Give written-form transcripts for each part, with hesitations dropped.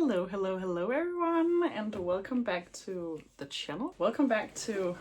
Hello everyone, and welcome back to the channel. Welcome back to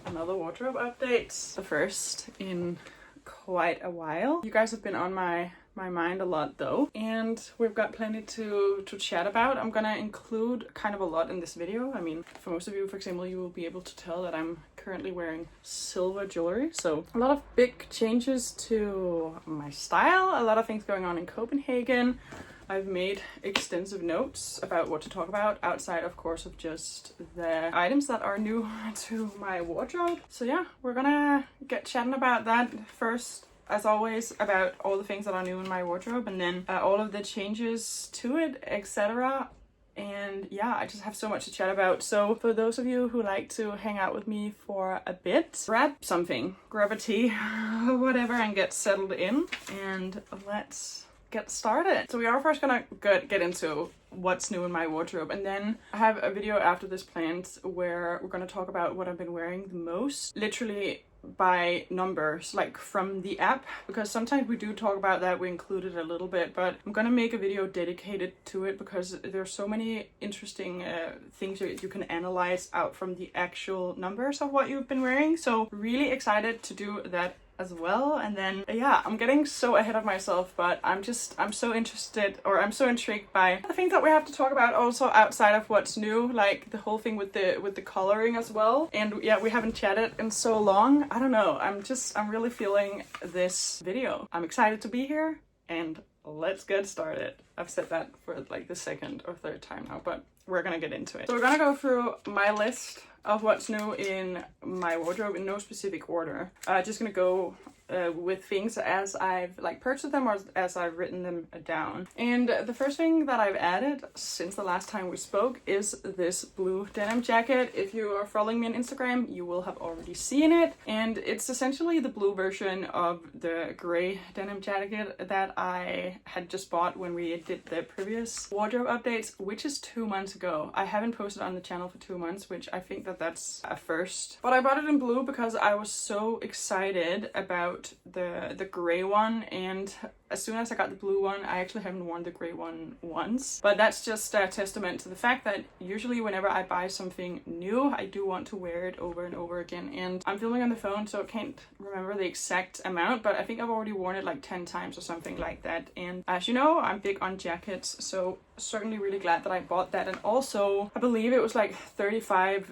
another wardrobe update, the first in quite a while. You guys have been on my mind a lot though, and we've got plenty to chat about. I'm gonna include kind of a lot in this video. I mean, for most of you, for example, you will be able to tell that I'm currently wearing silver jewelry, so a lot of big changes to my style, a lot of things going on in Copenhagen. I've made extensive notes about what to talk about outside, of course, of just the items that are new to my wardrobe. So yeah, we're gonna get chatting about that first, as always, about all the things that are new in my wardrobe, and then all of the changes to it, etc. And yeah, I just have so much to chat about. So for those of you who like to hang out with me for a bit, grab something, grab a tea, whatever, and get settled in, and let's get started. So we are first gonna get into what's new in my wardrobe, and then I have a video after this planned where we're gonna talk about what I've been wearing the most, literally by numbers, like from the app, because sometimes we do talk about that, we include it a little bit, but I'm gonna make a video dedicated to it because there's so many interesting things that you can analyze out from the actual numbers of what you've been wearing. So really excited to do that as well. And then yeah, I'm getting so ahead of myself, but I'm so interested, or I'm so intrigued by the things that we have to talk about also outside of what's new, like the whole thing with the coloring as well. And yeah, we haven't chatted in so long. I don't know, I'm really feeling this video. I'm excited to be here, and let's get started. I've said that for like the second or third time now, but we're gonna get into it. So we're gonna go through my list of what's new in my wardrobe in no specific order. Just gonna go with things as I've like purchased them or as I've written them down. And the first thing that I've added since the last time we spoke is this blue denim jacket. If you are following me on Instagram, you will have already seen it, and it's essentially the blue version of the gray denim jacket that I had just bought when we did the previous wardrobe updates, which is 2 months ago. I haven't posted on the channel for 2 months, which I think that's a first, but I bought it in blue because I was so excited about the gray one, and as soon as I got the blue one, I actually haven't worn the gray one once, but that's just a testament to the fact that usually whenever I buy something new, I do want to wear it over and over again. And I'm filming on the phone, so I can't remember the exact amount, but I think I've already worn it like 10 times or something like that. And as you know, I'm big on jackets, so certainly really glad that I bought that. And also, I believe it was like $35,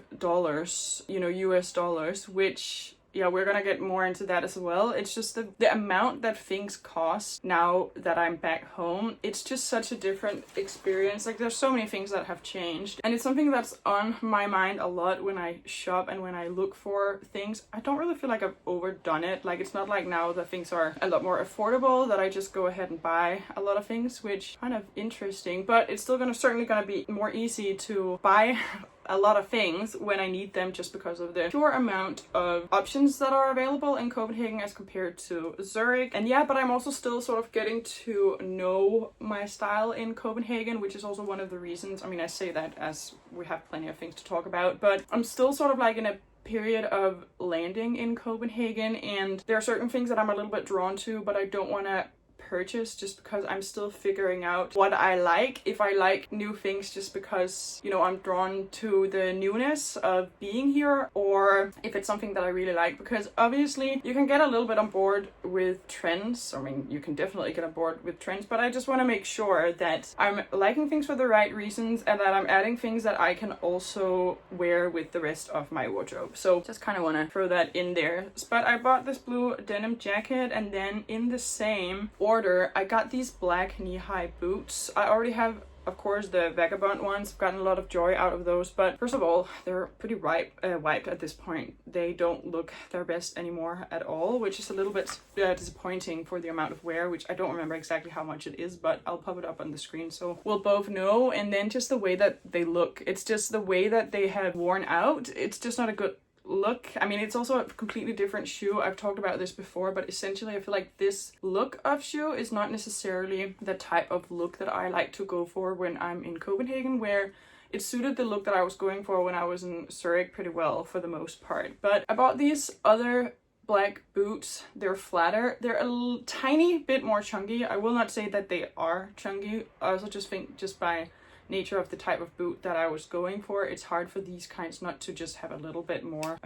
US dollars, which, yeah, we're gonna get more into that as well. It's just the amount that things cost now that I'm back home. It's just such a different experience. Like, there's so many things that have changed, and it's something that's on my mind a lot when I shop and when I look for things. I don't really feel like I've overdone it. Like, it's not like now that things are a lot more affordable that I just go ahead and buy a lot of things, which kind of interesting, but it's still certainly gonna be more easy to buy a lot of things when I need them, just because of the pure amount of options that are available in Copenhagen as compared to Zurich. And yeah, but I'm also still sort of getting to know my style in Copenhagen, which is also one of the reasons. I mean, I say that as we have plenty of things to talk about, but I'm still sort of like in a period of landing in Copenhagen, and there are certain things that I'm a little bit drawn to, but I don't want to purchase just because I'm still figuring out what I like. If I like new things just because, I'm drawn to the newness of being here, or if it's something that I really like, because obviously you can get a little bit on board with trends. I mean, you can definitely get on board with trends, but I just want to make sure that I'm liking things for the right reasons and that I'm adding things that I can also wear with the rest of my wardrobe. So just kind of want to throw that in there. But I bought this blue denim jacket, and then in the same order, I got these black knee-high boots. I already have, of course, the Vagabond ones. I've gotten a lot of joy out of those, but first of all, they're pretty wiped at this point. They don't look their best anymore at all, which is a little bit disappointing for the amount of wear, which I don't remember exactly how much it is, but I'll pop it up on the screen so we'll both know. And then just the way that they look, it's just the way that they have worn out. It's just not a good look. I mean, it's also a completely different shoe. I've talked about this before, but essentially I feel like this look of shoe is not necessarily the type of look that I like to go for when I'm in Copenhagen, where it suited the look that I was going for when I was in Zurich pretty well for the most part. But I bought these other black boots. They're flatter. They're a tiny bit more chunky. I will not say that they are chunky. I also just think just by nature of the type of boot that I was going for, it's hard for these kinds not to just have a little bit more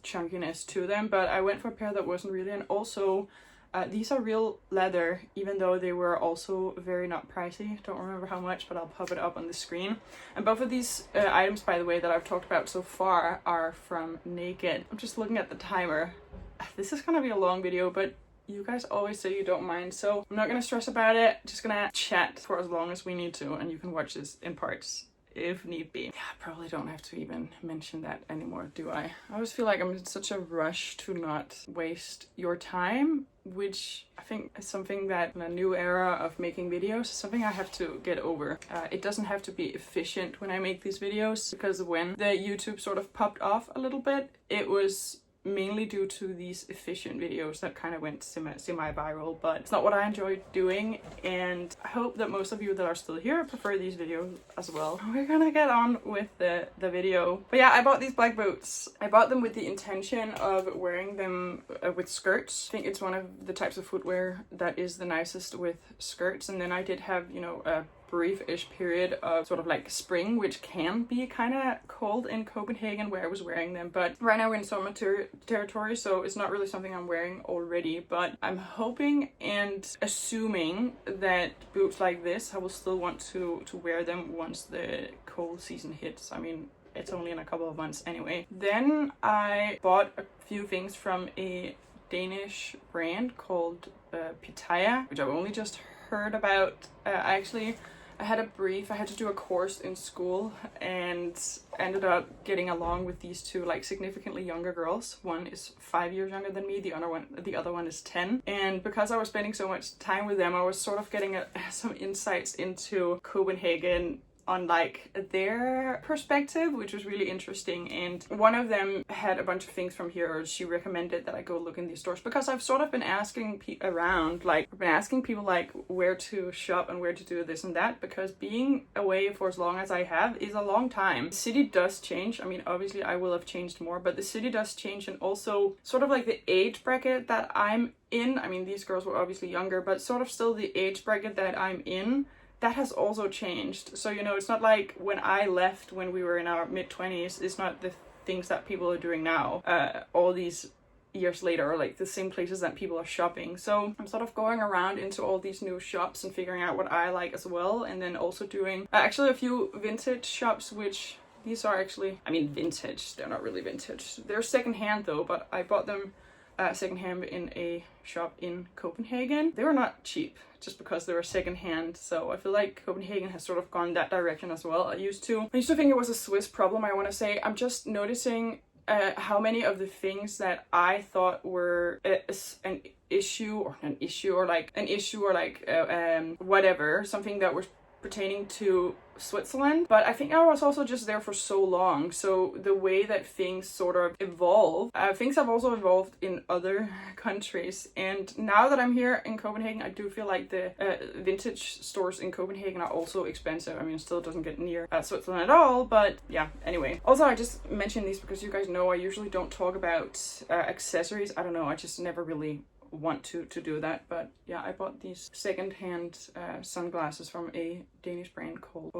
chunkiness to them. But I went for a pair that wasn't really, and also these are real leather, even though they were also very not pricey. Don't remember how much, but I'll pop it up on the screen. And both of these items, by the way, that I've talked about so far are from Naked. I'm just looking at the timer. This is gonna be a long video, but you guys always say you don't mind, so I'm not gonna stress about it. Just gonna chat for as long as we need to, and you can watch this in parts if need be. Yeah, I probably don't have to even mention that anymore, do I? I always feel like I'm in such a rush to not waste your time, which I think is something that in a new era of making videos is something I have to get over. It doesn't have to be efficient when I make these videos, because when the YouTube sort of popped off a little bit, it was mainly due to these efficient videos that kind of went semi-viral, but it's not what I enjoy doing, and I hope that most of you that are still here prefer these videos as well. We're gonna get on with the video. But yeah, I bought these black boots. I bought them with the intention of wearing them with skirts. I think it's one of the types of footwear that is the nicest with skirts, and then I did have, you know, a brief-ish period of sort of like spring, which can be kind of cold in Copenhagen where I was wearing them, but right now we're in summer territory, so it's not really something I'm wearing already. But I'm hoping and assuming that boots like this I will still want to wear them once the cold season hits. I mean, it's only in a couple of months anyway. Then I bought a few things from a Danish brand called Pitaya, which I've only just heard about. I had to do a course in school and ended up getting along with these two like significantly younger girls. One is 5 years younger than me, the other one is 10. And because I was spending so much time with them, I was sort of getting some insights into Copenhagen on like their perspective, which was really interesting. And one of them had a bunch of things from here, or she recommended that I go look in these stores, because I've sort of been asking people like where to shop and where to do this and that, because being away for as long as I have is a long time. The city does change. I mean, obviously I will have changed more, but the city does change, and also sort of like the age bracket that I'm in. I mean, these girls were obviously younger, but sort of still the age bracket that I'm in, that has also changed. So, you know, it's not like when I left when we were in our mid-20s, it's not the things that people are doing now, all these years later, or like the same places that people are shopping. So I'm sort of going around into all these new shops and figuring out what I like as well, and then also doing actually a few vintage shops, which these are actually, I mean, vintage, they're not really vintage. They're secondhand though, but I bought them secondhand in a shop in Copenhagen. They were not cheap just because they were secondhand, so I feel like Copenhagen has sort of gone that direction as well. I used to think it was a Swiss problem, I want to say. I'm just noticing how many of the things that I thought were an issue, whatever, something that was pertaining to Switzerland, but I think I was also just there for so long, so the way that things sort of evolve, things have also evolved in other countries. And now that I'm here in Copenhagen, I do feel like the vintage stores in Copenhagen are also expensive. I mean, it still doesn't get near Switzerland at all, but yeah, anyway. Also, I just mentioned these because you guys know I usually don't talk about accessories. I don't know, I just never really want to do that. But yeah, I bought these secondhand sunglasses from a Danish brand called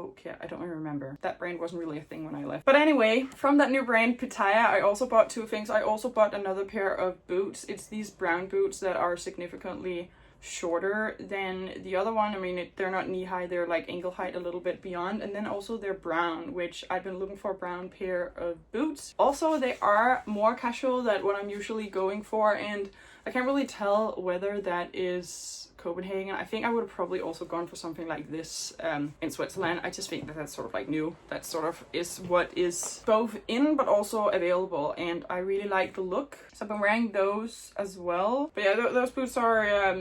I don't really remember. That brand wasn't really a thing when I left. But anyway, from that new brand Pitaya, I also bought two things. I also bought another pair of boots. It's these brown boots that are significantly shorter than the other one. I mean, they're not knee high, they're like ankle height, a little bit beyond, and then also they're brown, which I've been looking for a brown pair of boots. Also, they are more casual than what I'm usually going for, and I can't really tell whether that is Copenhagen. I think I would have probably also gone for something like this in Switzerland. I just think that that's sort of like new. That sort of is what is both in but also available, and I really like the look. So I've been wearing those as well. But yeah, those boots are,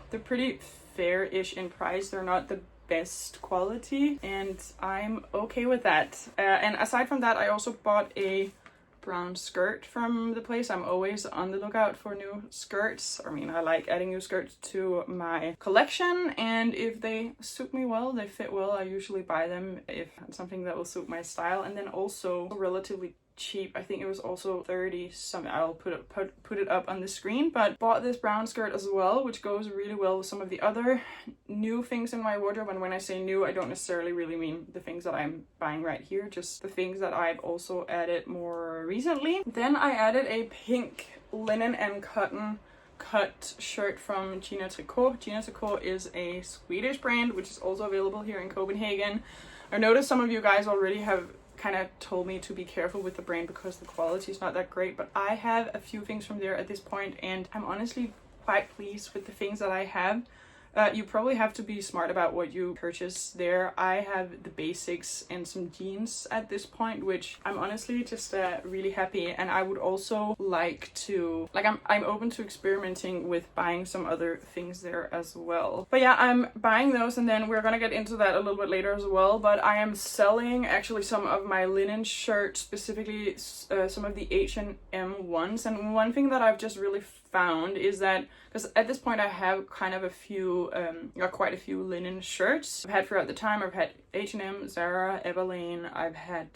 they're pretty fair-ish in price. They're not the best quality, and I'm okay with that. And aside from that, I also bought a brown skirt from the place. I'm always on the lookout for new skirts. I mean, I like adding new skirts to my collection, and if they suit me well, they fit well, I usually buy them if it's something that will suit my style. And then also relatively cheap. I think it was also 30 something. I'll put it up on the screen, but bought this brown skirt as well, which goes really well with some of the other new things in my wardrobe. And when I say new, I don't necessarily really mean the things that I'm buying right here, just the things that I've also added more recently. Then I added a pink linen and cotton cut shirt from Gina Tricot. Gina Tricot is a Swedish brand which is also available here in Copenhagen. I noticed some of you guys already have kind of told me to be careful with the brand because the quality is not that great, but I have a few things from there at this point and I'm honestly quite pleased with the things that I have. You probably have to be smart about what you purchase there. I have the basics and some jeans at this point, which I'm honestly just really happy, and I would also like to, like, I'm open to experimenting with buying some other things there as well. But yeah, I'm buying those, and then we're gonna get into that a little bit later as well, but I am selling actually some of my linen shirts, specifically some of the H&M ones. And one thing that I've just really found is that, because at this point I have kind of a few quite a few linen shirts I've had throughout the time. I've had H&M, Zara, Everlane, I've had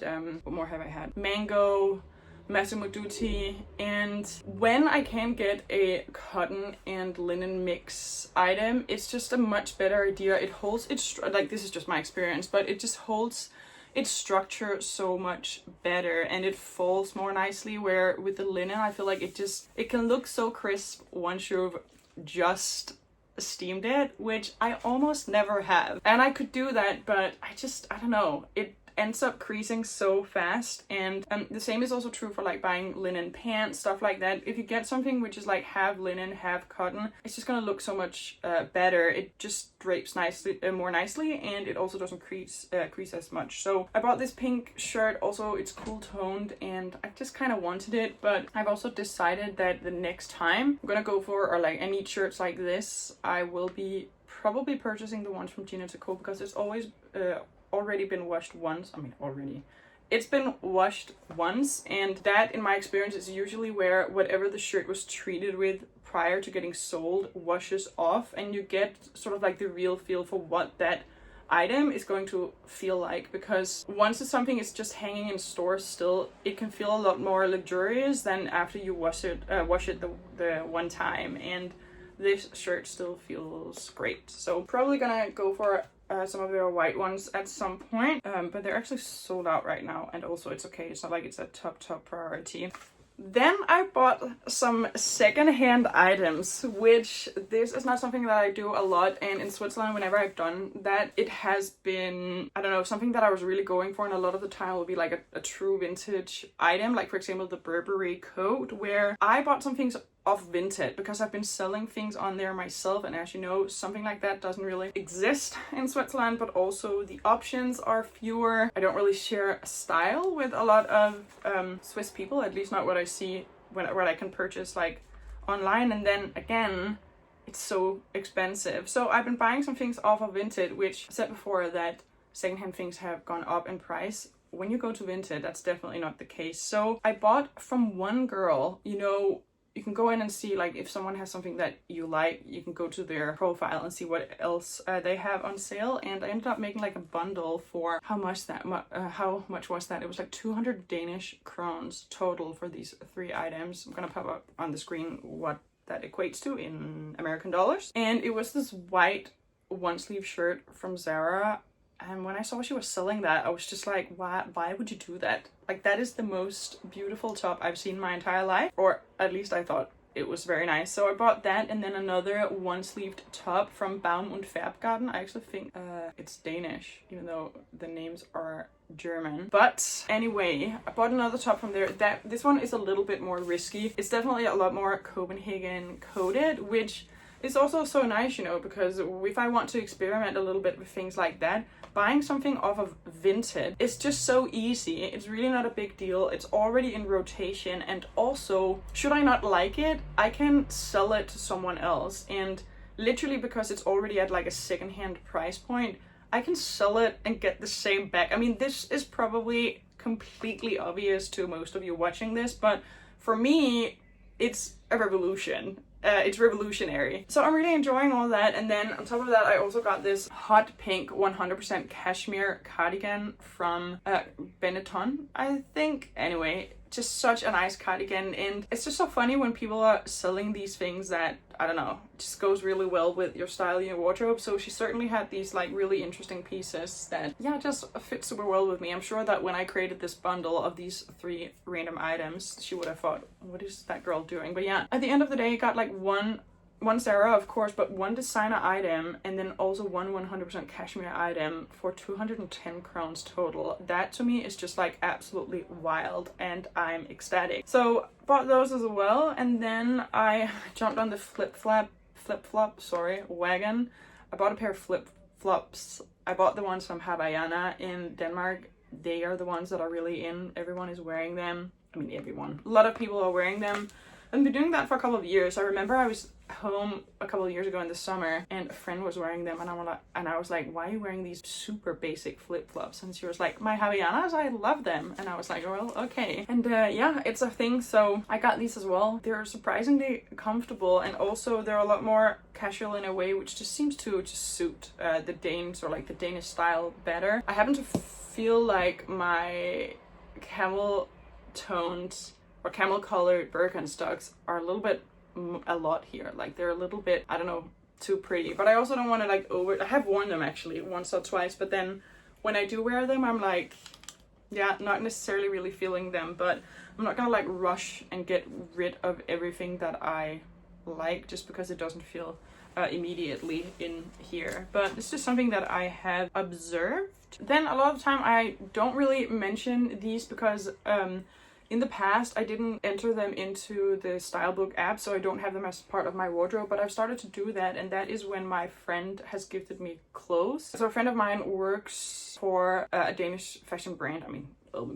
what more have I had? Mango, Massimo Dutti, and when I can get a cotton and linen mix item, it's just a much better idea. It holds its, like, this is just my experience, but it just holds its structure so much better and it falls more nicely, where with the linen I feel like it can look so crisp once you've just steamed it, which I almost never have. And I could do that, but I don't know, it ends up creasing so fast. And the same is also true for like buying linen pants, stuff like that. If you get something which is like half linen, half cotton, it's just gonna look so much better. It just drapes nicely, more nicely, and it also doesn't crease as much. So I bought this pink shirt. Also, it's cool toned and I just kind of wanted it, but I've also decided that the next time I'm gonna go for, or like I need shirts like this, I will be probably purchasing the ones from Gina Tricot, because it's always already been washed once. It's been washed once, and that in my experience is usually where whatever the shirt was treated with prior to getting sold washes off, and you get sort of like the real feel for what that item is going to feel like. Because once something is just hanging in stores still, it can feel a lot more luxurious than after you wash it the one time, and this shirt still feels great. So probably gonna go for some of their white ones at some point, but they're actually sold out right now, and also it's okay, it's not like it's a top priority. Then I bought some secondhand items, which this is not something that I do a lot, and in Switzerland whenever I've done that, it has been, I don't know, something that I was really going for, and a lot of the time will be like a true vintage item, like for example the Burberry coat, where I bought some things off Vinted because I've been selling things on there myself, and as you know, something like that doesn't really exist in Switzerland, but also the options are fewer. I don't really share style with a lot of Swiss people, at least not what I see when I can purchase like online, and then again it's so expensive. So I've been buying some things off of Vinted, which I said before that secondhand things have gone up in price. When you go to Vinted, that's definitely not the case. So I bought from one girl, you know, you can go in and see, like, if someone has something that you like, you can go to their profile and see what else they have on sale. And I ended up making like a bundle for how much was that? It was like 200 Danish krones total for these 3 items. I'm gonna pop up on the screen what that equates to in American dollars. And it was this white one sleeve shirt from Zara. And when I saw she was selling that, I was just like, why would you do that? Like, that is the most beautiful top I've seen my entire life, or at least I thought it was very nice. So I bought that, and then another one-sleeved top from Baum und Färbgarten. I actually think it's Danish, even though the names are German. But anyway, I bought another top from there. This one is a little bit more risky. It's definitely a lot more Copenhagen coded, which is also so nice, you know, because if I want to experiment a little bit with things like that, buying something off of Vinted is just so easy. It's really not a big deal. It's already in rotation, and also, should I not like it, I can sell it to someone else, and literally because it's already at like a secondhand price point, I can sell it and get the same back. I mean, this is probably completely obvious to most of you watching this, but for me, it's a revolution. it's revolutionary. So I'm really enjoying all that. And then on top of that, I also got this hot pink 100% cashmere cardigan from Benetton, I think. Anyway, just such a nice cardigan, and it's just so funny when people are selling these things that, I don't know, just goes really well with your style and your wardrobe. So she certainly had these like really interesting pieces that, yeah, just fit super well with me. I'm sure that when I created this bundle of these 3 random items, she would have thought, what is that girl doing? But yeah, at the end of the day, I got like one Zara, of course, but one designer item, and then also one 100% cashmere item for 210 crowns total. That to me is just like absolutely wild, and I'm ecstatic. So bought those as well, and then I jumped on the flip-flop wagon. I bought a pair of flip-flops. I bought the ones from Havaiana in Denmark. They are the ones that are really in. Everyone is wearing them. I mean, everyone. A lot of people are wearing them. I've been doing that for a couple of years. I remember I was home a couple of years ago in the summer, and a friend was wearing them, and I was like, why are you wearing these super basic flip-flops? And she was like, my Havaianas, I love them. And I was like, well, okay. And yeah, it's a thing. So I got these as well. They're surprisingly comfortable, and also they're a lot more casual in a way, which just seems to just suit the Danes, or like the Danish style, better. I happen to feel like my camel toned or camel colored Birkenstocks are a lot here. Like they're a little bit, I don't know, too pretty. But I also don't want to like I have worn them actually once or twice, but then when I do wear them, I'm like, yeah, not necessarily really feeling them, but I'm not gonna like rush and get rid of everything that I like just because it doesn't feel immediately in here. But it's just something that I have observed. Then a lot of the time I don't really mention these because in the past, I didn't enter them into the style book app, so I don't have them as part of my wardrobe, but I've started to do that, and that is when my friend has gifted me clothes. So a friend of mine works for a Danish fashion brand. I mean, it'll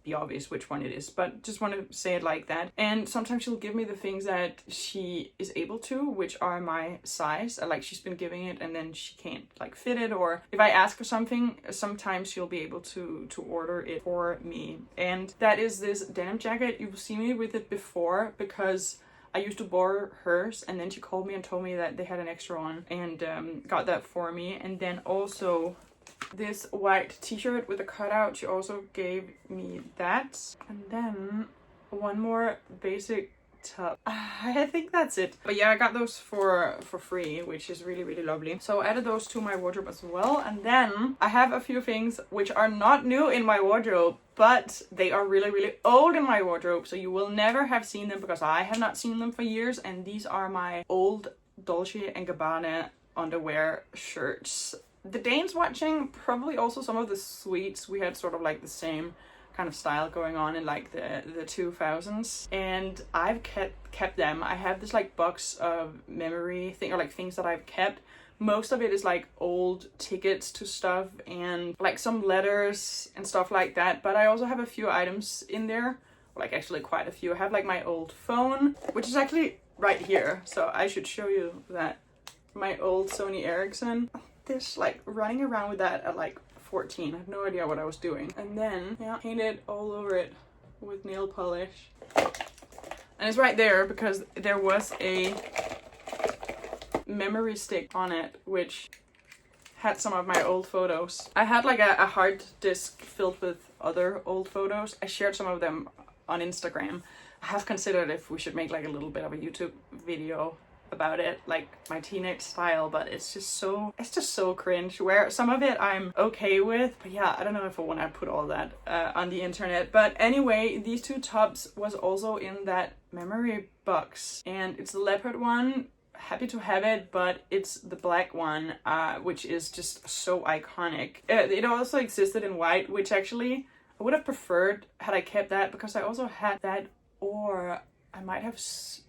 be obvious which one it is, but just want to say it like that. And sometimes she'll give me the things that she is able to, which are my size. Like she's been giving it and then she can't like fit it, or if I ask for something, sometimes she'll be able to order it for me. And that is this denim jacket. You've seen me with it before because I used to borrow hers, and then she called me and told me that they had an extra one, and got that for me. And then also this white t-shirt with a cutout, she also gave me that. And then one more basic top. I think that's it. But yeah, I got those for free, which is really, really lovely. So I added those to my wardrobe as well. And then I have a few things which are not new in my wardrobe, but they are really, really old in my wardrobe. So you will never have seen them because I have not seen them for years. And these are my old Dolce & Gabbana underwear shirts. The Danes watching, probably also some of the Swedes, we had sort of like the same kind of style going on in like the 2000s, and I've kept them. I have this like box of memory thing, or like things that I've kept. Most of it is like old tickets to stuff and like some letters and stuff like that, but I also have a few items in there, like actually quite a few. I have like my old phone, which is actually right here, so I should show you that. My old Sony Ericsson. This like running around with that at like 14. I have no idea what I was doing. And then yeah, painted all over it with nail polish. And it's right there because there was a memory stick on it which had some of my old photos. I had like a hard disk filled with other old photos. I shared some of them on Instagram. I have considered if we should make like a little bit of a YouTube video about it, like my teenage style, but it's just so cringe, where some of it I'm okay with, but yeah, I don't know if I want to put all that on the internet. But anyway, these two tops was also in that memory box, and it's the leopard one. Happy to have it, but it's the black one, which is just so iconic. It also existed in white, which actually I would have preferred had I kept that, because I also had that, or I might have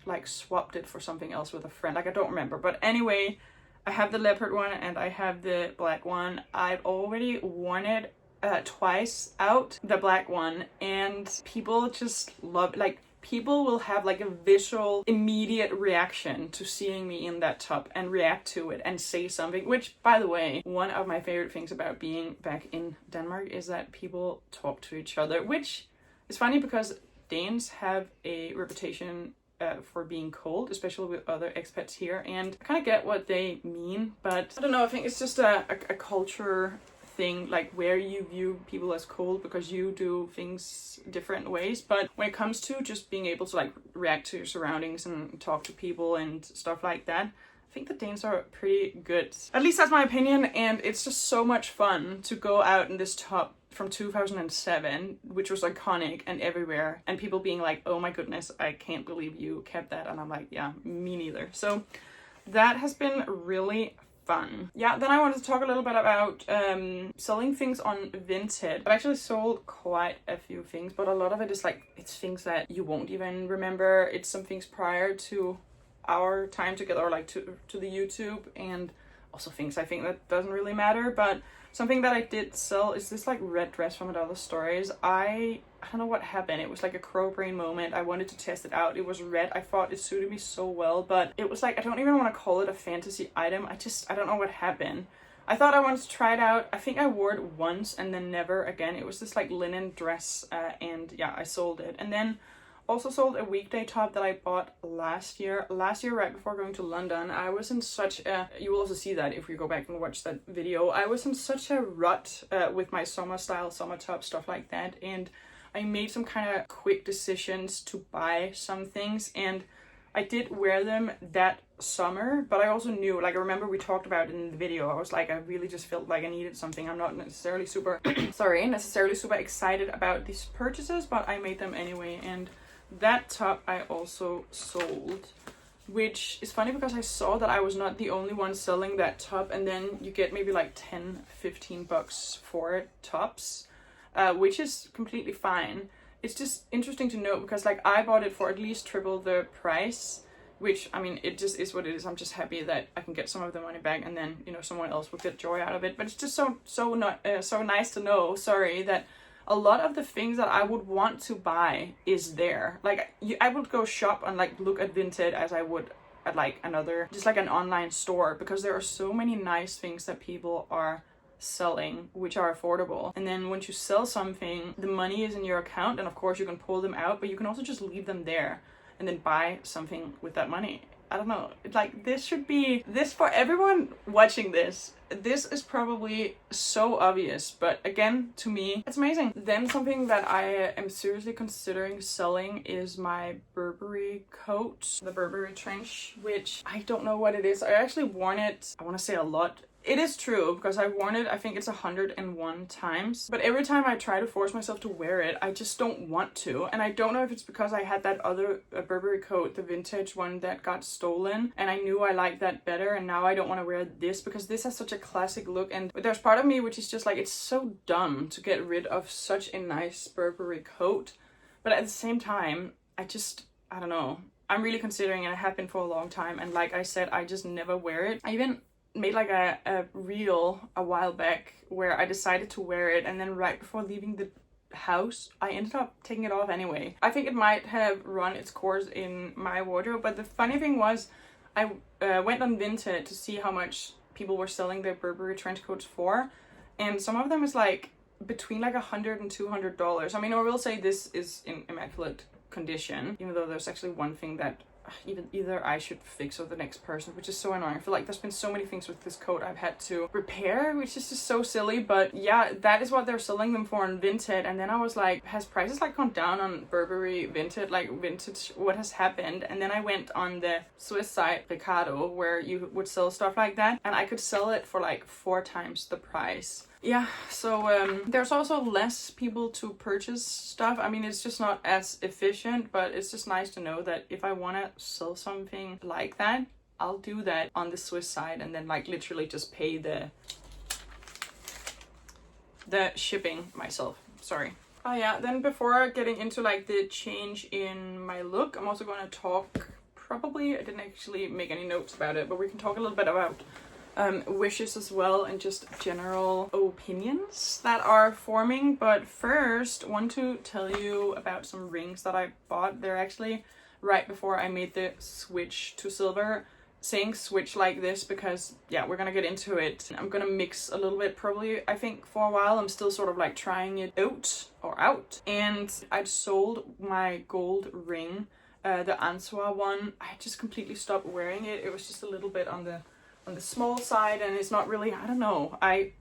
like swapped it for something else with a friend. Like I don't remember. But anyway, I have the leopard one and I have the black one. I've already worn it twice out, the black one, and people just love, like people will have like a visual immediate reaction to seeing me in that top and react to it and say something, which by the way, one of my favorite things about being back in Denmark is that people talk to each other, which is funny because Danes have a reputation for being cold, especially with other expats here. And I kind of get what they mean, but I don't know, I think it's just a culture thing, like where you view people as cold because you do things different ways. But when it comes to just being able to like react to your surroundings and talk to people and stuff like that, I think the Danes are pretty good. At least that's my opinion, and it's just so much fun to go out in this top from 2007, which was iconic and everywhere, and people being like, oh my goodness, I can't believe you kept that. And I'm like, yeah, me neither. So that has been really fun. Yeah, then I wanted to talk a little bit about selling things on Vinted. I've actually sold quite a few things, but a lot of it is like, it's things that you won't even remember. It's some things prior to our time together, or like to the YouTube, and also things I think that doesn't really matter. But something that I did sell is this like red dress from Another Stories. I don't know what happened. It was like a crow brain moment. I wanted to test it out. It was red. I thought it suited me so well, but it was like, I don't even want to call it a fantasy item. I don't know what happened. I thought I wanted to try it out. I think I wore it once and then never again. It was this like linen dress, and yeah, I sold it. And then also sold a weekday top that I bought last year right before going to London. I was in such a, you will also see that if you go back and watch that video, I was in such a rut with my summer style, summer top, stuff like that, and I made some kind of quick decisions to buy some things, and I did wear them that summer. But I also knew, like, I remember we talked about it in the video, I was like, I really just felt like I needed something. I'm not necessarily super necessarily super excited about these purchases, but I made them anyway. And that top I also sold, which is funny because I saw that I was not the only one selling that top, and then you get maybe like 10-15 bucks for it tops, which is completely fine. It's just interesting to note because like I bought it for at least triple the price, which, I mean, it just is what it is. I'm just happy that I can get some of the money back, and then, you know, someone else will get joy out of it. But it's just so nice to know, that a lot of the things that I would want to buy is there. Like, I would go shop and like look at Vinted as I would at like another, just like an online store, because there are so many nice things that people are selling which are affordable. And then once you sell something, the money is in your account, and of course you can pull them out, but you can also just leave them there and then buy something with that money. I don't know, like this for everyone watching this is probably so obvious, but again, to me, it's amazing. Then something that I am seriously considering selling is my Burberry coat, the Burberry trench, which I don't know what it is. I actually worn it, I want to say a lot. It is true, because I've worn it, I think it's 101 times. But every time I try to force myself to wear it, I just don't want to. And I don't know if it's because I had that other Burberry coat, the vintage one, that got stolen, and I knew I liked that better, and now I don't want to wear this because this has such a classic look. And there's part of me which is just like, it's so dumb to get rid of such a nice Burberry coat. But at the same time, I don't know. I'm really considering, and it have been for a long time. And like I said, I just never wear it. I even made like a reel a while back where I decided to wear it, and then right before leaving the house I ended up taking it off anyway. I think it might have run its course in my wardrobe, but the funny thing was I went on Vinted to see how much people were selling their Burberry trench coats for, and some of them is like between like $100 and $200. I mean, I will say this is in immaculate condition, even though there's actually one thing that either I should fix or the next person, which is so annoying. I feel like there's been so many things with this coat I've had to repair, which is just so silly. But yeah, that is what they're selling them for on Vinted. And then I was like, has prices like gone down on Burberry Vinted, like vintage, what has happened? And then I went on the Swiss site Ricardo, where you would sell stuff like that, and I could sell it for like 4 times the price. Yeah, so there's also less people to purchase stuff. I mean, it's just not as efficient, but it's just nice to know that if I want to sell something like that, I'll do that on the Swiss side, and then like literally just pay the shipping myself. Sorry. Oh yeah, then before getting into like the change in my look, I'm also going to talk, probably, I didn't actually make any notes about it, but we can talk a little bit about wishes as well, and just general opinions that are forming. But first, want to tell you about some rings that I bought. They're actually right before I made the switch to silver. Saying switch like this because yeah, we're gonna get into it. I'm gonna mix a little bit, probably. I think for a while I'm still sort of like trying it out. And I'd sold my gold ring the Answa one, I just completely stopped wearing it. It was just a little bit on the small side, and it's not really, I don't know, I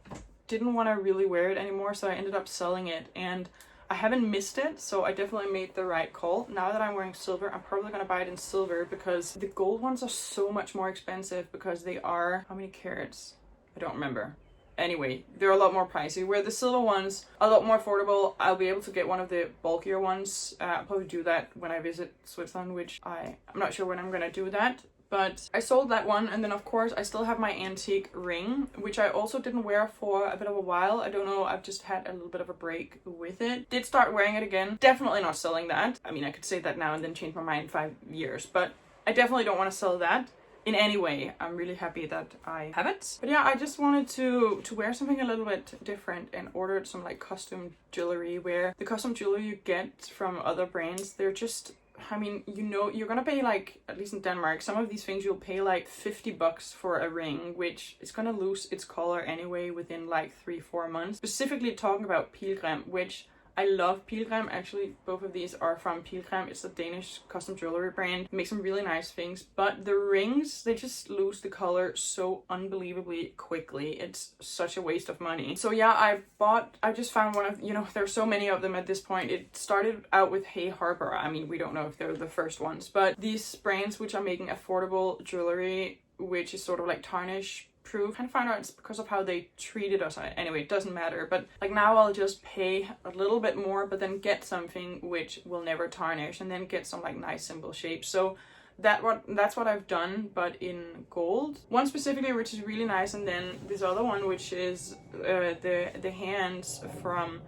didn't want to really wear it anymore, so I ended up selling it, and I haven't missed it, so I definitely made the right call. Now that I'm wearing silver, I'm probably gonna buy it in silver, because the gold ones are so much more expensive, because they are, how many carats? I don't remember. Anyway, they're a lot more pricey, where the silver ones are a lot more affordable. I'll be able to get one of the bulkier ones. I'll probably do that when I visit Switzerland, which I'm not sure when I'm gonna do that. But I sold that one, and then of course I still have my antique ring, which I also didn't wear for a bit of a while. I don't know, I've just had a little bit of a break with it. Did start wearing it again. Definitely not selling that. I mean, I could say that now and then change my mind in 5 years, but I definitely don't want to sell that in any way. I'm really happy that I have it. But yeah, I just wanted to wear something a little bit different, and ordered some like custom jewelry, where the custom jewelry you get from other brands, they're just, I mean, you know, you're gonna pay like, at least in Denmark, some of these things you'll pay like 50 bucks for a ring, which is gonna lose its color anyway within like 3-4 months. Specifically talking about Pilgrim, which I love Pilgrim. Actually, both of these are from Pilgrim. It's a Danish custom jewelry brand. They make some really nice things, but the rings, they just lose the color so unbelievably quickly. It's such a waste of money. So yeah, I just found one of, you know, there's so many of them at this point. It started out with Hey Harbor. I mean, we don't know if they're the first ones, but these brands which are making affordable jewelry, which is sort of like tarnish proof. Kind of found out it's because of how they treated us. Anyway, it doesn't matter, but like now I'll just pay a little bit more, but then get something which will never tarnish, and then get some like nice simple shapes. So that's what I've done, but in gold. One specifically which is really nice, and then this other one which is the hands from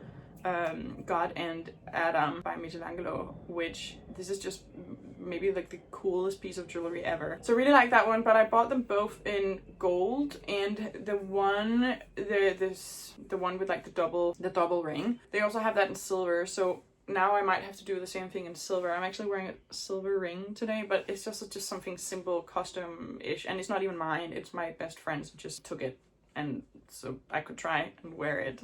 God and Adam by Michelangelo, which this is just maybe like the coolest piece of jewelry ever. So I really like that one, but I bought them both in gold, and the one with like the double ring, they also have that in silver. So now I might have to do the same thing in silver. I'm actually wearing a silver ring today, but it's just something simple, custom-ish, and it's not even mine. It's my best friend's who just took it, and so I could try and wear it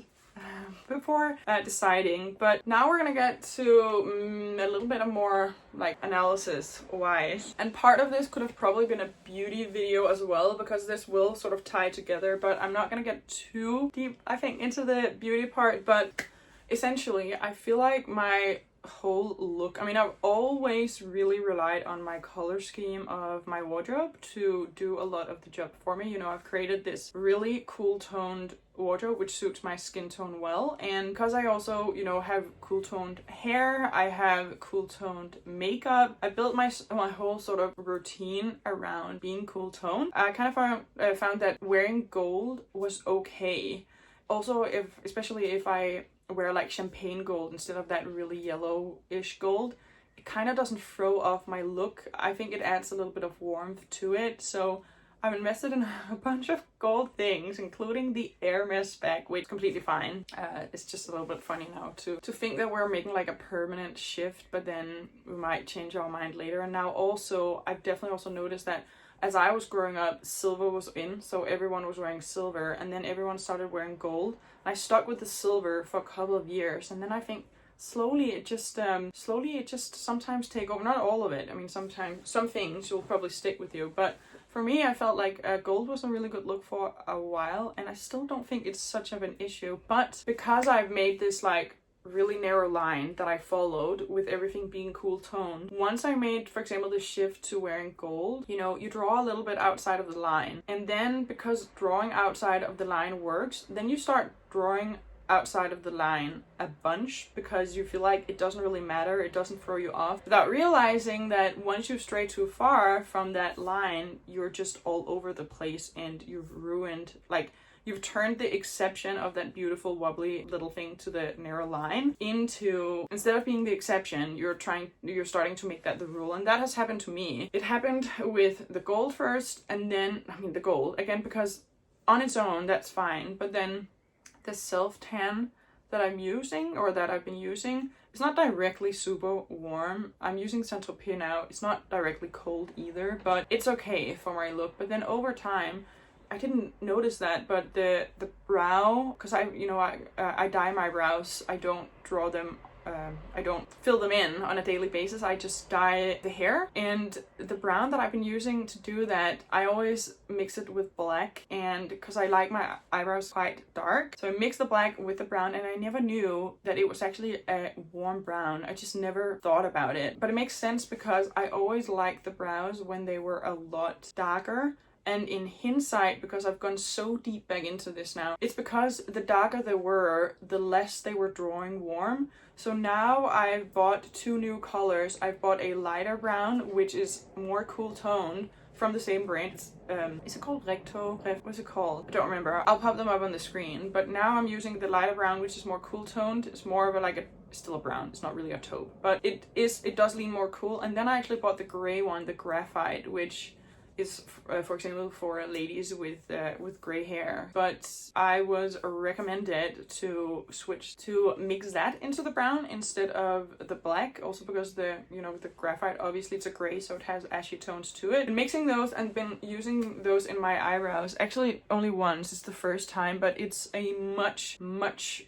before deciding. But now we're gonna get to a little bit of more like analysis wise, and part of this could have probably been a beauty video as well, because this will sort of tie together, but I'm not gonna get too deep, I think, into the beauty part. But essentially, I feel like my whole look, I mean, I've always really relied on my color scheme of my wardrobe to do a lot of the job for me. You know, I've created this really cool toned wardrobe which suits my skin tone well, and because I also, you know, have cool toned hair, I have cool toned makeup, I built my whole sort of routine around being cool toned. I kind of found that wearing gold was okay. Also, especially if I wear like champagne gold instead of that really yellowish gold, it kind of doesn't throw off my look. I think it adds a little bit of warmth to it. So I've invested in a bunch of gold things, including the Hermes bag, which is completely fine. It's just a little bit funny now to think that we're making like a permanent shift, but then we might change our mind later. And now also, I've definitely also noticed that as I was growing up, silver was in, so everyone was wearing silver, and then everyone started wearing gold. And I stuck with the silver for a couple of years, and then I think slowly it just sometimes take over. Not all of it. I mean, sometimes some things will probably stick with you, but for me, I felt like gold was a really good look for a while, and I still don't think it's such of an issue. But because I've made this like really narrow line that I followed with everything being cool toned, once I made, for example, the shift to wearing gold, you know, you draw a little bit outside of the line, and then because drawing outside of the line works, then you start drawing outside of the line a bunch, because you feel like it doesn't really matter, it doesn't throw you off, without realizing that once you stray too far from that line, you're just all over the place, and you've ruined, like, you've turned the exception of that beautiful wobbly little thing to the narrow line into, instead of being the exception, you're starting to make that the rule. And that has happened to me. It happened with the gold first, and then, I mean, the gold again, because on its own that's fine, but then the self tan that I'm using, or that I've been using, it's not directly super warm. I'm using Saint-Tropez now. It's not directly cold either, but it's okay for my look. But then over time, I didn't notice that, but the brow, because I dye my brows, I don't draw them I don't fill them in on a daily basis. I just dye the hair, and the brown that I've been using to do that, I always mix it with black, and because I like my eyebrows quite dark, so I mix the black with the brown, and I never knew that it was actually a warm brown. I just never thought about it, but it makes sense because I always liked the brows when they were a lot darker. And in hindsight, because I've gone so deep back into this now, it's because the darker they were, the less they were drawing warm. So now I've bought 2 new colors. I've bought a lighter brown, which is more cool toned, from the same brand. Is it called Recto? What's it called? I don't remember. I'll pop them up on the screen. But now I'm using the lighter brown, which is more cool toned. It's more of a like a still a brown. It's not really a taupe, but it does lean more cool. And then I actually bought the gray one, the graphite, which is for example for ladies with gray hair, but I was recommended to switch to mix that into the brown instead of the black, also because the graphite, obviously it's a gray, so it has ashy tones to it. And mixing those and been using those in my eyebrows, actually only once, it's the first time, but it's a much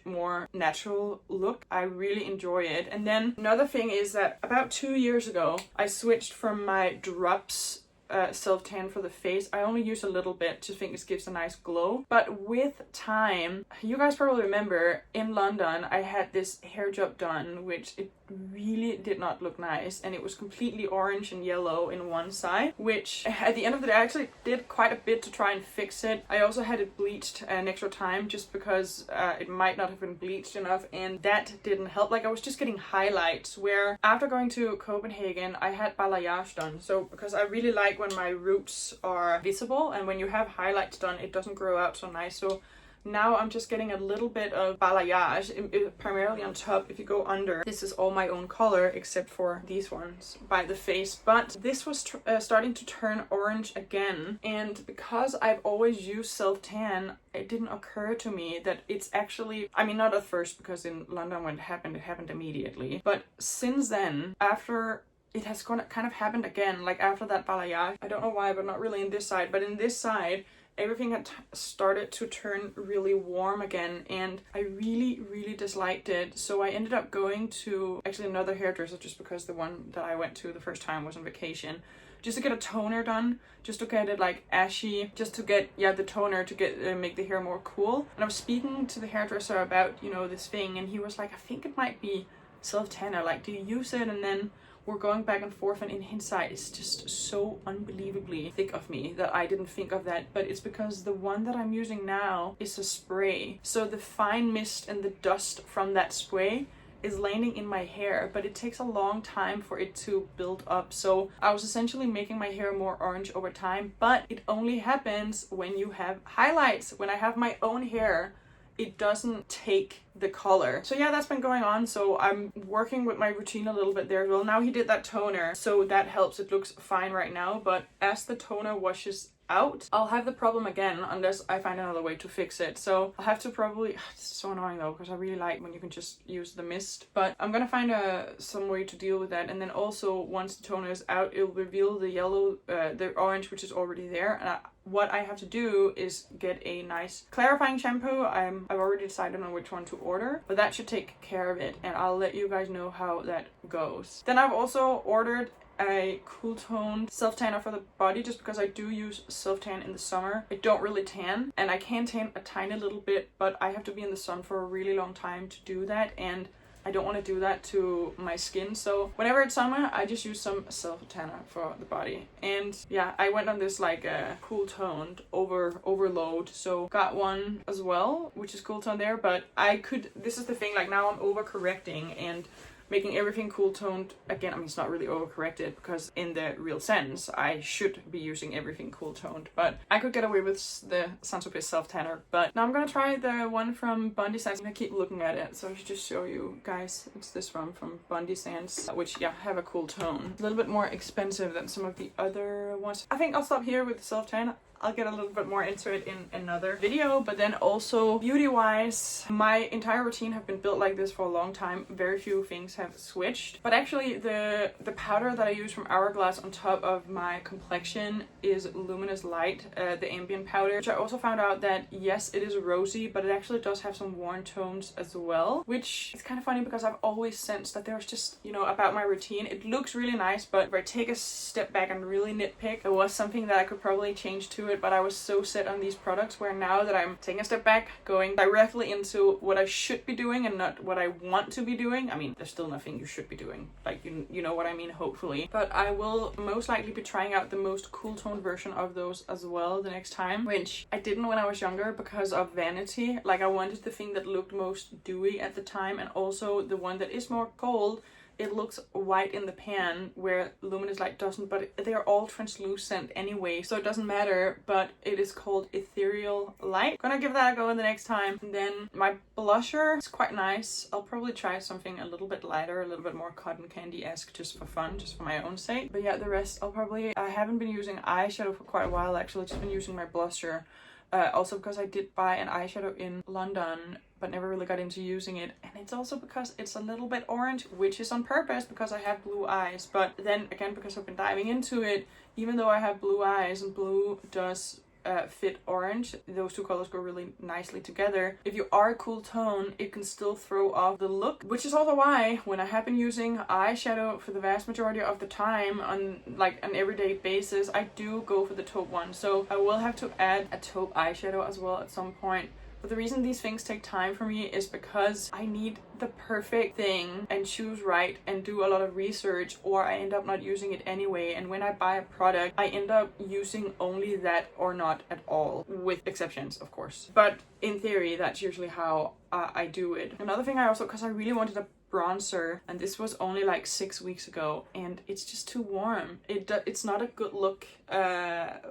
more natural look. I really enjoy it. And then another thing is that about 2 years ago I switched from my drops self-tan for the face. I only use a little bit, just think it gives a nice glow. But with time, you guys probably remember in London I had this hair job done, which it really did not look nice, and it was completely orange and yellow in one side, which at the end of the day I actually did quite a bit to try and fix it. I also had it bleached an extra time just because it might not have been bleached enough, and that didn't help. Like I was just getting highlights, where after going to Copenhagen I had balayage done. So because I really like when my roots are visible, and when you have highlights done it doesn't grow out so nice. So now I'm just getting a little bit of balayage, primarily on top. If you go under, this is all my own color except for these ones by the face. But this was starting to turn orange again. And because I've always used self-tan, it didn't occur to me that it's actually, I mean, not at first, because in London when it happened immediately. But since then, after it has kind of happened again, like after that balayage. I don't know why, but not really in this side. But in this side, everything had started to turn really warm again, and I really disliked it. So I ended up going to actually another hairdresser, just because the one that I went to the first time was on vacation, just to get a toner done, just to get it like ashy, just to get the toner to get make the hair more cool. And I was speaking to the hairdresser about this thing, and he was like, I think it might be self-tanner, like do you use it? And then we're going back and forth, and in hindsight it's just so unbelievably thick of me that I didn't think of that. But it's because the one that I'm using now is a spray, so the fine mist and the dust from that spray is landing in my hair, but it takes a long time for it to build up. So I was essentially making my hair more orange over time, but it only happens when you have highlights. When I have my own hair, it doesn't take the color. So yeah, that's been going on. So I'm working with my routine a little bit there as well. Now he did that toner, so that helps. It looks fine right now, but as the toner washes out, I'll have the problem again unless I find another way to fix it. So I'll have to probably, this is so annoying though, because I really like when you can just use the mist, but I'm gonna find some way to deal with that. And then also once the toner is out, it'll reveal the yellow, the orange, which is already there. And what I have to do is get a nice clarifying shampoo. I've already decided on which one to order, but that should take care of it, and I'll let you guys know how that goes. Then I've also ordered a cool toned self tanner for the body, just because I do use self tan in the summer. I don't really tan, and I can tan a tiny little bit, but I have to be in the sun for a really long time to do that, and I don't want to do that to my skin. So whenever it's summer, I just use some self tanner for the body. And yeah, I went on this like cool toned overload, so got one as well, which is cool toned there. But this is the thing, like now I'm overcorrecting and making everything cool toned again. I mean, it's not really overcorrected, because in the real sense I should be using everything cool toned, but I could get away with the Saint-Tropez self tanner. But now I'm gonna try the one from Bondi Sands. I'm gonna keep looking at it, so I should just show you guys. It's this one from Bondi Sands, which have a cool tone. A little bit more expensive than some of the other ones. I think I'll stop here with the self tan. I'll get a little bit more into it in another video. But then also beauty wise, my entire routine have been built like this for a long time. Very few things have switched, but actually the powder that I use from Hourglass on top of my complexion is Luminous Light, the ambient powder, which I also found out that yes, it is rosy, but it actually does have some warm tones as well, which is kind of funny because I've always sensed that there's just, you know, about my routine, it looks really nice, but if I take a step back and really nitpick, there was something that I could probably change to it, but I was so set on these products, where now that I'm taking a step back, going directly into what I should be doing and not what I want to be doing. I mean, there's still nothing you should be doing, like you know what I mean, hopefully, but I will most likely be trying out the most cool tone version of those as well the next time, which I didn't when I was younger because of vanity. Like, I wanted the thing that looked most dewy at the time, and also the one that is more cold. It looks white in the pan where Luminous Light doesn't, but they are all translucent anyway, so it doesn't matter. But it is called Ethereal Light. Gonna give that a go the next time. And then my blusher is quite nice. I'll probably try something a little bit lighter, a little bit more cotton candy-esque, just for fun, just for my own sake. But yeah, the rest I haven't been using eyeshadow for quite a while actually, just been using my blusher. Also because I did buy an eyeshadow in London, but never really got into using it. And it's also because it's a little bit orange, which is on purpose because I have blue eyes. But then again, because I've been diving into it, even though I have blue eyes and blue does fit orange, those two colors go really nicely together. If you are a cool tone, it can still throw off the look, which is also why when I have been using eyeshadow for the vast majority of the time on like an everyday basis, I do go for the taupe one. So I will have to add a taupe eyeshadow as well at some point. But the reason these things take time for me is because I need the perfect thing and choose right and do a lot of research, or I end up not using it anyway. And when I buy a product, I end up using only that or not at all, with exceptions, of course. But in theory, that's usually how I do it. Another thing I also, because I really wanted a bronzer, and this was only like 6 weeks ago, and it's just too warm. It's not a good look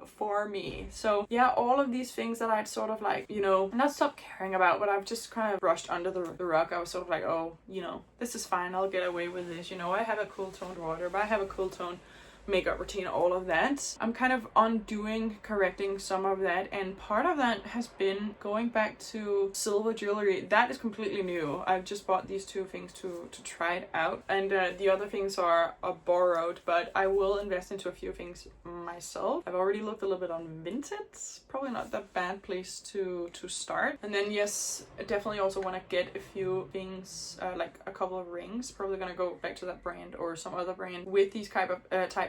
for me. So yeah, all of these things that I'd sort of like, you know, not stopped caring about, but I've just kind of brushed under the rug. I was sort of like, oh, you know, this is fine, I'll get away with this, you know, I have a cool toned wardrobe, I have a cool tone makeup routine, all of that. I'm kind of correcting some of that, and part of that has been going back to silver jewelry. That is completely new. I've just bought these two things to try it out, and the other things are borrowed, but I will invest into a few things myself. I've already looked a little bit on Vinted, probably not that bad place to start. And then yes, I definitely also want to get a few things, like a couple of rings. Probably gonna go back to that brand or some other brand with these type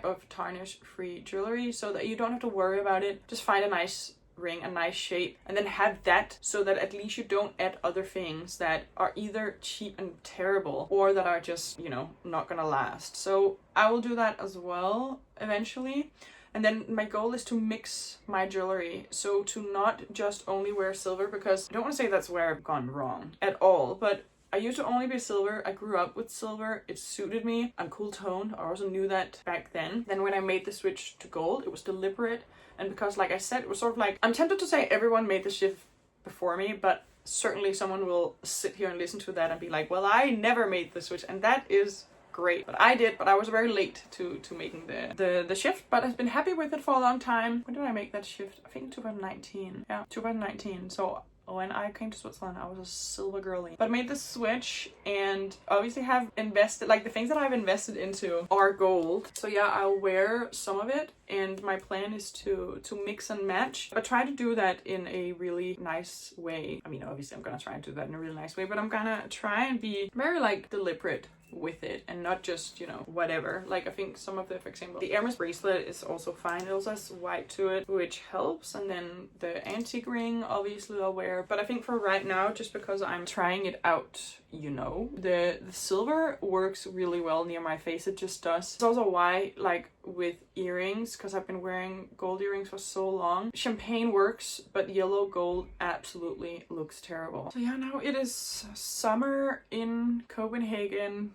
of tarnish free jewelry, so that you don't have to worry about it. Just find a nice ring, a nice shape, and then have that, so that at least you don't add other things that are either cheap and terrible or that are just, you know, not gonna last. So I will do that as well eventually. And then my goal is to mix my jewelry, so to not just only wear silver, because I don't want to say that's where I've gone wrong at all, but I used to only be silver. I grew up with silver. It suited me. I'm cool toned. I also knew that back then. Then when I made the switch to gold, it was deliberate. And because, like I said, it was sort of like, I'm tempted to say everyone made the shift before me, but certainly someone will sit here and listen to that and be like, well, I never made the switch. And that is great. But I did, but I was very late to making the shift, but I've been happy with it for a long time. When did I make that shift? I think 2019. Yeah, 2019. So when I came to Switzerland, I was a silver girly, but made the switch, and obviously have invested, like the things that I've invested into are gold. So yeah, I'll wear some of it, and my plan is to mix and match, but try to do that in a really nice way. I mean, obviously I'm gonna try and do that in a really nice way, but I'm gonna try and be very like deliberate with it and not just, you know, whatever. Like I think some of the, for example, the Hermes bracelet is also fine. It also has white to it, which helps. And then the antique ring, obviously I'll wear. But I think for right now, just because I'm trying it out, you know, the silver works really well near my face. It just does. It's also why, like with earrings, because I've been wearing gold earrings for so long, champagne works, but yellow gold absolutely looks terrible. So yeah, now it is summer in Copenhagen,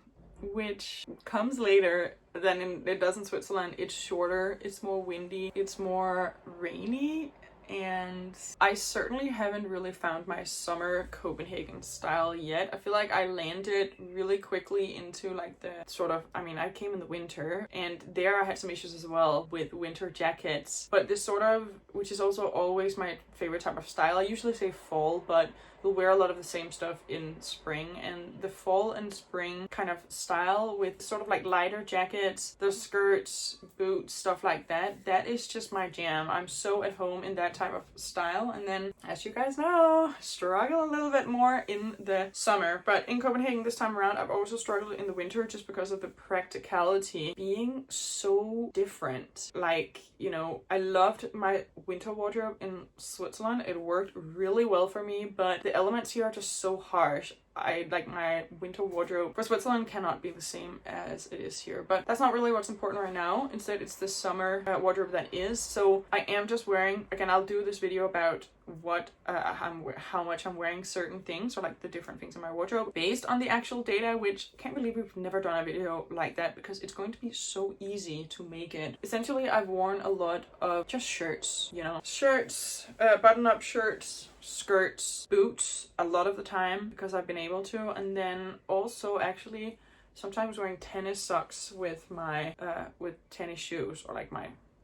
which comes later than it does in Switzerland. It's shorter, it's more windy, it's more rainy and I certainly haven't really found my summer Copenhagen style yet. I feel like I landed really quickly into like the sort of, I mean, I came in the winter and there I had some issues as well with winter jackets, but this sort of, which is also always my favorite type of style. I usually say fall, but we'll wear a lot of the same stuff in spring, and the fall and spring kind of style with sort of like lighter jackets, the skirts, boots, stuff like that, that is just my jam. I'm so at home in that type of style. And then, as you guys know, struggle a little bit more in the summer, but in Copenhagen this time around I've also struggled in the winter just because of the practicality being so different. Like, you know, I loved my winter wardrobe in Switzerland. It worked really well for me, but the elements here are just so harsh. I like my winter wardrobe for Switzerland cannot be the same as it is here, but that's not really what's important right now. Instead, it's the summer wardrobe that is. So I am just wearing, again, I'll do this video about what how much I'm wearing certain things, or like the different things in my wardrobe based on the actual data, which I can't believe we've never done a video like that because it's going to be so easy to make it. Essentially, I've worn a lot of just shirts, you know, shirts, button-up shirts, skirts, boots a lot of the time because I've been able to, and then also actually sometimes wearing tennis socks with my with tennis shoes, or like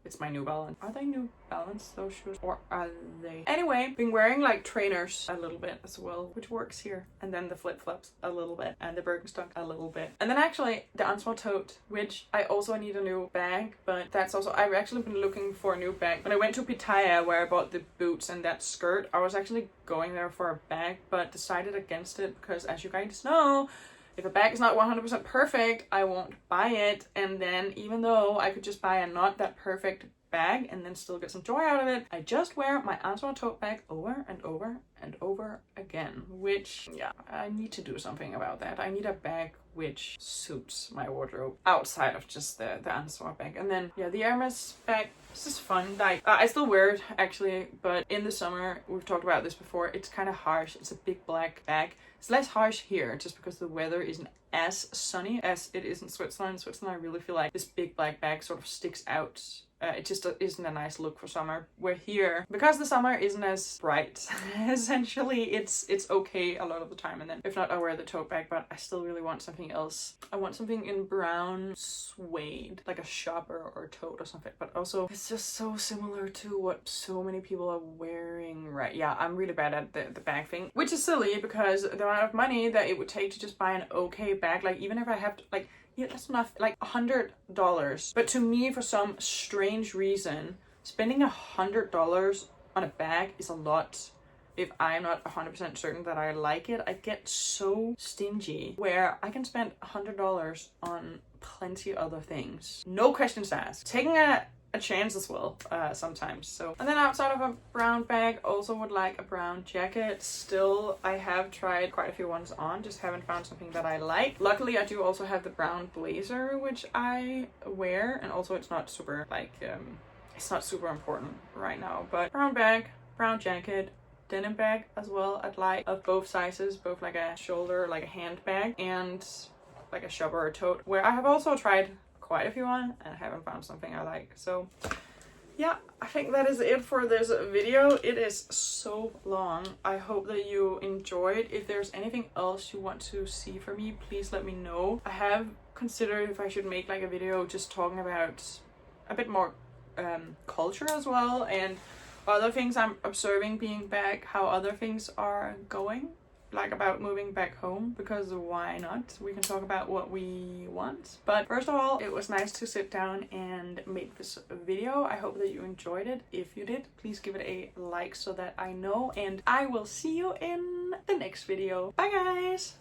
it's my New Balance. Are they New Balance, those shoes? Or are they? Anyway, been wearing like trainers a little bit as well, which works here. And then the flip-flops a little bit. And the Birkenstock a little bit. And then actually the Ansvar tote, which I also need a new bag. But that's also, I've actually been looking for a new bag. When I went to Pitaya, where I bought the boots and that skirt, I was actually going there for a bag, but decided against it because, as you guys know, if a bag is not 100% perfect, I won't buy it. And then even though I could just buy a not that perfect bag and then still get some joy out of it, I just wear my Ansvar tote bag over and over and over again, which, yeah, I need to do something about that. I need a bag which suits my wardrobe outside of just the Ansvar bag. And then, yeah, the Hermes bag, this is fun. Like, I still wear it actually, but in the summer, we've talked about this before, it's kind of harsh. It's a big black bag. It's less harsh here just because the weather isn't as sunny as it is in Switzerland. In Switzerland, I really feel like this big black bag sort of sticks out. It just isn't a nice look for summer. Where here, because the summer isn't as bright, essentially it's okay a lot of the time. And then if not, I wear the tote bag, but I still really want something else. I want something in brown suede, like a shopper or tote or something, but also it's just so similar to what so many people are wearing, right? Yeah, I'm really bad at the bag thing, which is silly because the amount of money that it would take to just buy an okay bag, like even if I have to, like, yeah, that's enough, like $100. But to me, for some strange reason, spending $100 on a bag is a lot. If I'm not 100% certain that I like it, I get so stingy where I can spend $100 on plenty other things. No questions asked. Taking a chance as well sometimes. So, and then outside of a brown bag, also would like a brown jacket. Still, I have tried quite a few ones on, just haven't found something that I like. Luckily, I do also have the brown blazer, which I wear, and also it's not super like it's not super important right now. But brown bag, brown jacket, denim bag as well. I'd like of both sizes, both like a shoulder, like a handbag, and like a shopper or tote. Where I have also tried quite a few on and I haven't found something I like. So yeah, I think that is it for this video. It is so long. I hope that you enjoyed. If there's anything else you want to see from me, please let me know. I have considered if I should make like a video just talking about a bit more culture as well, and other things I'm observing being back, how other things are going, like about moving back home, because why not? We can talk about what we want. But first of all, it was nice to sit down and make this video. I hope that you enjoyed it. If you did, please give it a like so that I know, and I will see you in the next video. Bye guys!